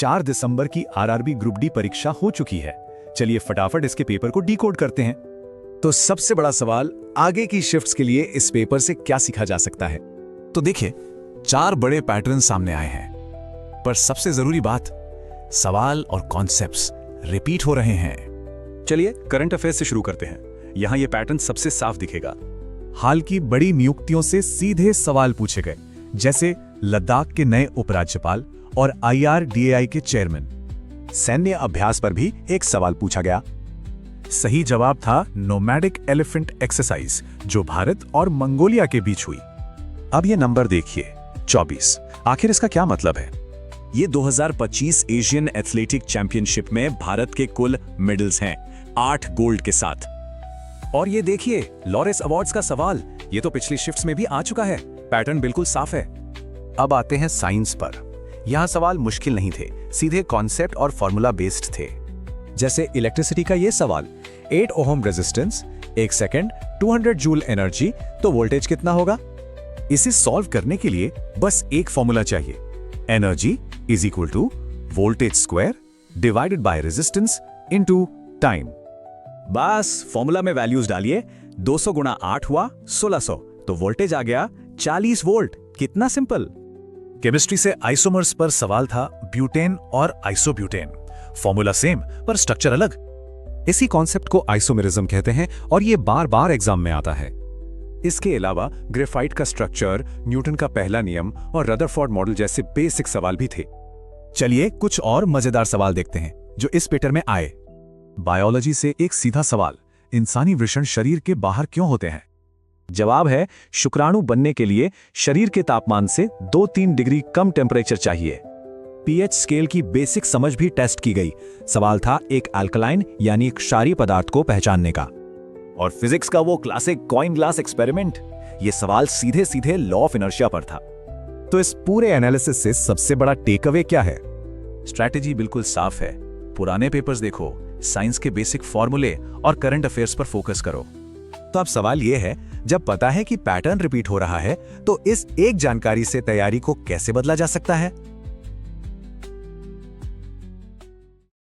4 दिसंबर की RRB group D परीक्षा हो चुकी है। चलिए फटाफट इसके पेपर को डिकोड करते हैं। तो सबसे बड़ा सवाल, आगे की शिफ्ट्स के लिए इस पेपर से क्या सीखा जा सकता है? तो देखिए, 4 बड़े पैटर्न सामने आए हैं, पर सबसे जरूरी बात, सवाल और कॉन्सेप्ट्स रिपीट हो रहे हैं। चलिए करंट अफेयर्स से शुरू करते हैं। यहाँ ये पैटर्न सबसे साफ दिखेगा। हाल की बड़ी नियुक्तियों से सीधे सवाल पूछे गए, जैसे लद्दाख के नए उपराज्यपाल और IRDAI के चेयरमैन। सैन्य अभ्यास पर भी एक सवाल पूछा गया। सही जवाब था नोमैडिक एलिफेंट एक्सरसाइज, जो भारत और मंगोलिया के बीच हुई। अब ये नंबर देखिए, 24। आखिर इसका क्या मतलब है? ये 2025 एशियन एथलेटिक चैंपियनशिप में भारत के कुल मेडल्स हैं, 8 गोल्ड के साथ। और ये देखिए, लॉरेंस अवार्ड्स का सवाल, ये तो पिछली शिफ्ट्स में भी आ चुका है। पैटर्न बिल्कुल साफ है। अब आते हैं साइंस पर। यहाँ सवाल मुश्किल नहीं थे, सीधे कॉन्सेप्ट और फॉर्मूला बेस्ड थे। जैसे इलेक्ट्रिसिटी का ये सवाल, 8 ohm resistance, 1 second, 200 joule energy, तो वोल्टेज कितना होगा? इसे सॉल्व करने के लिए बस एक फॉर्मूला चाहिए, energy is equal to voltage square divided by resistance into time. बस फॉर्मूला में वैल्यूज डालिए, 200 गुणा 8 हुआ 1600, तो वोल्टेज आ गया 40 वोल्ट। कितना सिंपल। केमिस्ट्री से आइसोमर्स पर सवाल था, ब्यूटेन और आइसोब्यूटेन। फॉर्मूला सेम पर स्ट्रक्चर अलग। इसी कॉन्सेप्ट को आइसोमेरिज्म कहते हैं और ये बार बार एग्जाम में आता है। इसके अलावा ग्रेफाइट का स्ट्रक्चर, न्यूटन का पहला नियम और रदरफोर्ड मॉडल जैसे बेसिक सवाल भी थे। चलिए कुछ और मजेदार सवाल देखते हैं जो इस पेपर में आए। बायोलॉजी से एक सीधा सवाल, इंसानी वृषण शरीर के बाहर क्यों होते हैं? जवाब है, शुक्राणु बनने के लिए शरीर के तापमान से 2-3 डिग्री कम टेम्परेचर चाहिए। पीएच स्केल की बेसिक समझ भी टेस्ट की गई। सवाल था एक अल्कलाइन यानी एक क्षारीय पदार्थ को पहचानने का। और फिजिक्स का वो क्लासिक कॉइन ग्लास एक्सपेरिमेंट, ये सवाल सीधे सीधे लॉ ऑफ इनर्शिया पर था। तो इस पूरे एनालिसिस से सबसे बड़ा टेक अवे क्या है? स्ट्रैटेजी बिल्कुल साफ है। पुराने पेपर्स देखो, साइंस के बेसिक फॉर्मूले और करंट अफेयर्स पर फोकस करो। तो अब सवाल यह है, जब पता है कि पैटर्न रिपीट हो रहा है, तो इस एक जानकारी से तैयारी को कैसे बदला जा सकता है?